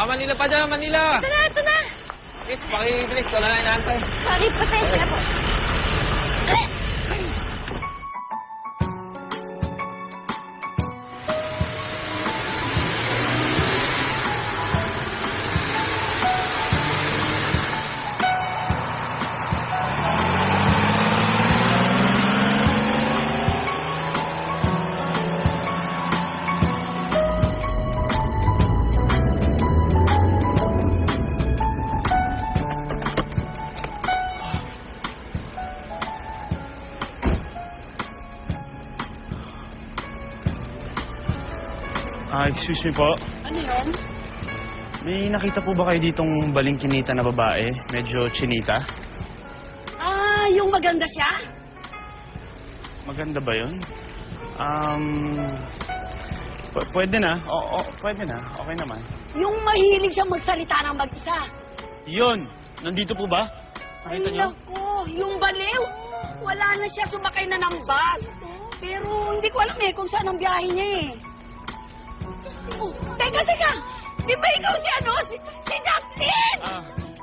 Manila pa dyan, Manila! Ito na, ito na! Miss, pakibilis ko na lang inaantay. Sorry, pasensya na po. Excuse me po. Ano yun? May nakita po ba kayo ditong balingkinita na babae? Medyo chinita? Yung maganda siya? Maganda ba yun? Pwede na. Oo, pwede na. Okay naman. Yung mahilig siyang magsalita ng mag-isa. Yun! Nandito po ba? Nakita niyo? Naku, yung baliw. Wala na siya, sumakay na ng bus. Pero hindi ko alam kung saan ang biyahe niya Oh, teka! Di ba ikaw si si Justin?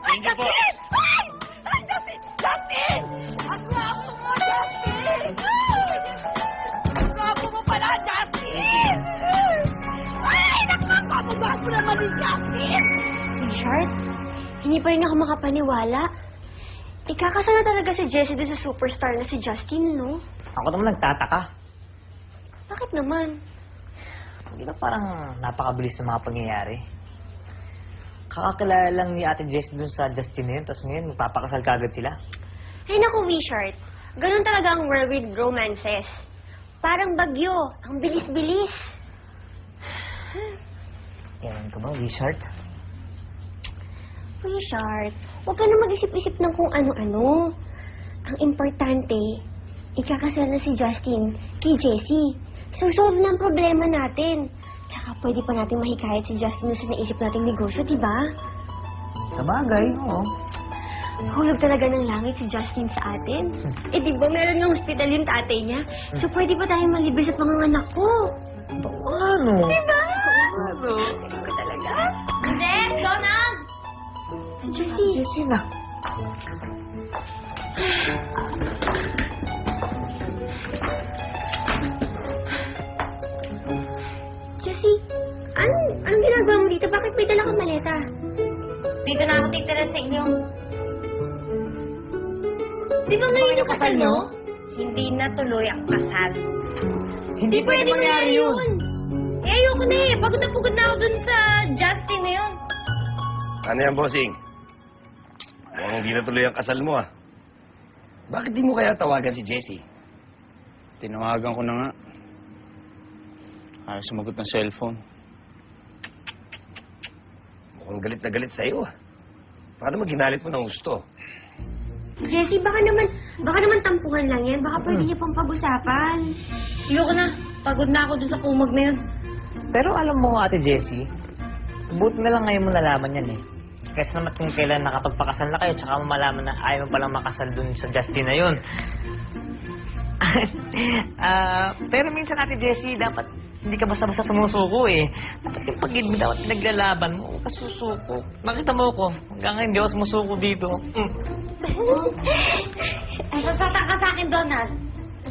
Thank you po. Justin! Ay, Justin! Justin! Ang gwapo mo, Justin! Ang gwapo mo pala, Justin! Ay, naku, ang gwapo naman ni Justin! Richard, hindi pa rin ako makapaniwala. Ikakasal na talaga si Jessie doon sa superstar na si Justin, no? Ako naman nagtataka. Bakit naman? Hindi ba parang napakabilis ng mga pangyayari? Kakakilala lang ni Ate Jess dun sa Justin na yun, tapos ngayon magpapakasal kagad sila. Ay naku, Richard. Ganun talaga ang whirlwind romances. Parang bagyo. Ang bilis-bilis. Yan ka ba, Richard? Richard, huwag ka na mag-isip-isip ng kung ano-ano. Ang importante, ikakasal na si Justin kay Jessie. So-solve na ang problema natin. Tsaka pwede pa natin mahikayat si Justin sa naisip nating negosyo, diba? Sa bagay, oo. Hulog talaga ng langit si Justin sa atin. Diba meron ng hospital yung tatay niya? So pwede pa tayong malibis at mga anak ko. Ano? Diba? Ano? Hindi ko talaga. Jess! Donald! Jessie. Jessie na. Jessie, anong ginagawa mo dito? Bakit may dala kang maleta? Dito na ako titira sa inyo. Di ba ngayon yung kasal nyo? Hindi na tuloy ang kasal. Hindi Pwede mangyari yun. Eh, ayoko na eh. Pagod na ako dun sa Justin na yun. Ano yan, bossing? Mukhang hindi na tuloy ang kasal mo, ah. Bakit di mo kaya tawagan si Jessie? Tinawagan ko na nga. Ayaw sumagot ng cellphone. Mukhang galit na galit sa'yo, ah. Baka naman ginalit mo ng gusto. Jessie, baka naman tampuhan lang yan. Baka pwede niya pang pag-usapan. Ayoko na. Pagod na ako dun sa kumag na yun. Pero alam mo, Ate Jessie, buti na lang ngayon mo nalaman yan eh. Kasi naman kung kailan nakapagpakasal na kayo, tsaka mo malaman na ayaw mo palang makasal dun sa Justin na yun. Pero minsan, Ate Jessie, dapat hindi ka basta-basta sumusuko eh. Dapat yung pag-ibig mo dapat pinaglalaban mo, huwag ka susuko. Nakita mo ko, hanggang ngayon hindi ako sumusuko dito. Sasata ka sa akin, Donald.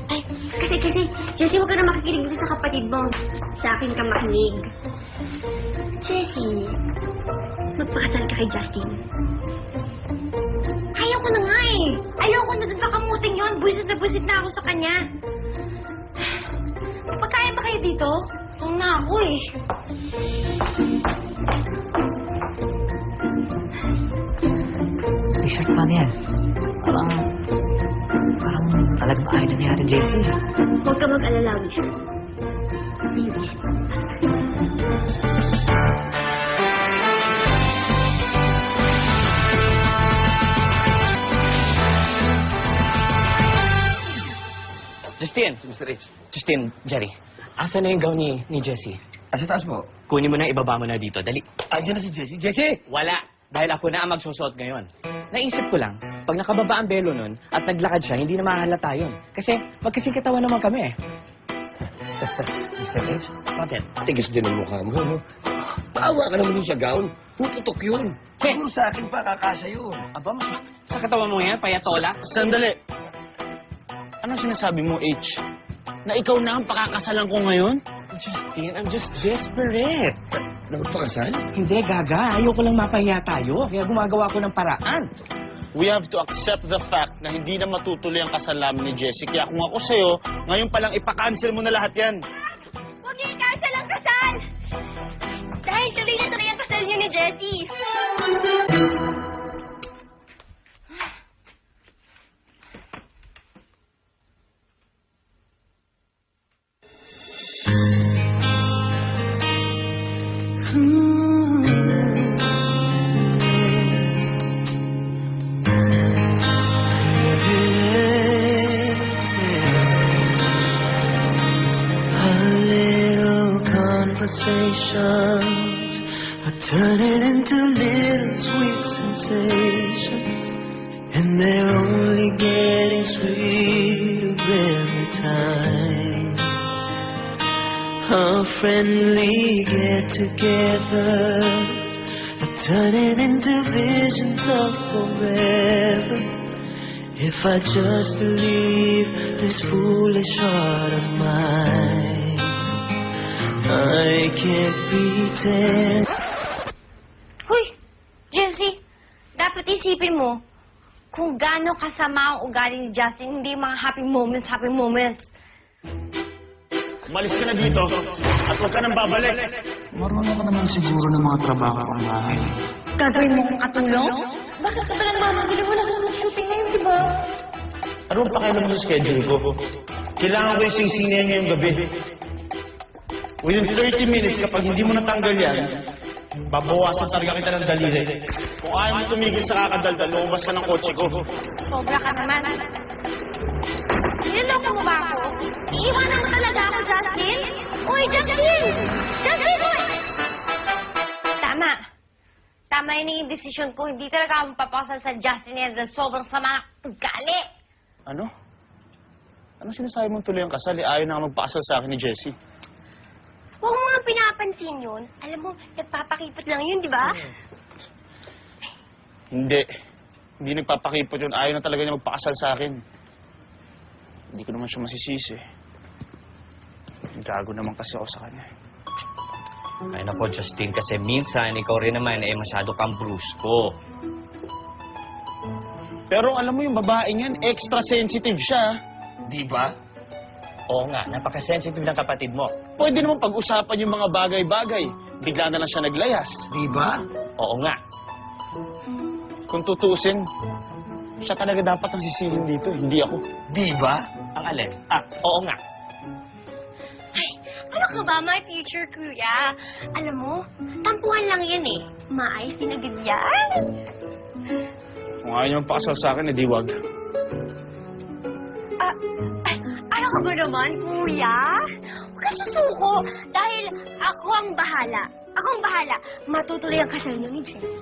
Ay, kasi, Jessie, huwag ka na makikinig dito sa kapatid mo. Sa akin ka makinig. Jessie, magpakasal ka kay Justin. Ayaw ko na nga eh. Ayaw ko na dun sa kamuting yun. Buisit na ako sa kanya. Pagkaya ba kayo dito? Tung na ako eh. Richard, paano yan? Parang talagang ayaw na ni Ate Jessie. Huwag ka mag-alala, Richard. Please. Justin! Mr. Rich. Justin, Jerry. Asan na yung gown ni Jessie? Asa taas mo? Kunin mo na, ibaba mo na dito. Dali. Andiyan na si Jessie. Jessie! Wala. Dahil ako na ang magsusuot ngayon. Naisip ko lang, pag nakababa ang belo nun at naglakad siya, hindi na mahalata yun. Kasi magkasing katawan naman kami eh. Mr. H, Bakit? tigas din ang mukha mo, no? Paawa ka naman dun sa gown. Puputok yun. Siguro sa akin pa, kakasa yun. Aba, sa katawan mo yan, payatola? Sandali. Ano sinasabi mo, H? Na ikaw na ang pakakasalan ko ngayon? Justin, I'm just desperate. Nagpakasal? Hindi, gaga. Ayoko lang mapahiya tayo. Kaya gumagawa ko ng paraan. We have to accept the fact na hindi na matutuloy ang kasal namin ni Jessie. Kaya kung ako sa'yo, ngayon palang ipa-cancel mo na lahat yan. Huwag niyo i-cancel ang kasal! Dahil tuloy na tuloy ang kasal niyo ni Jessie. Our little conversations are turning into little sweet sensations, and they're only getting sweeter every time. Our friendly get-togethers are turning into visions of forever. If I just believe this foolish heart of mine, I can't pretend. Hoy, Jessie, dapat isipin mo kung gaano kasama ang ugali ni Justin, hindi yung mga happy moments. Umalis ka na dito at huwag ka nang babalik. Marunong ka naman siguro ng mga trabaho pang bahay. Gagawin mo kong katulong? Bakit ka ba lang mamagili? Wala ka naman shooting ngayon, di ba? Ano ang pakialam mo sa schedule ko? Kailangan ko yung sing-singan ngayong gabi. Within 30 minutes, kapag hindi mo natanggal yan, babawasan talaga kita ng daliri. Kung ayaw mo tumigil sa kakadaldal, lumabas ka ng kotse ko. Sobra ka naman. Niloloko mo ba ako? Iiwanan mo talaga ako, Justin? Uy, Justin! Justin, uy! Tama. Tama yun yung desisyon ko. Hindi talaga ako papasal sa Justin yan dahil sobrang sama ng ugali. Ano? Ano sinasabi mong tuloy ang kasal? Ayaw na nga magpakasal sa akin ni Jessie. Huwag mo nga pinapansin yun. Alam mo, nagpapakipot lang yun, di ba? Hindi. Hindi nagpapakipot yun. Ayaw na talaga niya magpakasal sa akin. Hindi ko naman siya masisisi. Gago naman kasi ako sa kanya. Ay nako, Justin, kasi minsan ikaw rin naman masyado kang brusko. Pero alam mo yung babaeng yan, extra sensitive siya. Di ba? Oo nga, napaka-sensitive ng kapatid mo. Pwede naman pag-usapan yung mga bagay-bagay. Bigla na lang siya naglayas. Di ba? Oo nga. Kung tutusin, siya talaga dapat ang sisilin dito, hindi ako. Di ba? Ang alin? Oo nga. Ay, ano ka ba, my future kuya? Alam mo, tampuhan lang yan eh. Maayos din agad yan. Kung ayaw niya magpakasal sa akin, edi wag. Ano ka ba naman, kuya? Huwag ka susuko dahil ako ang bahala. Ako ang bahala. Matutuloy ang kasal niyo ni Jessie.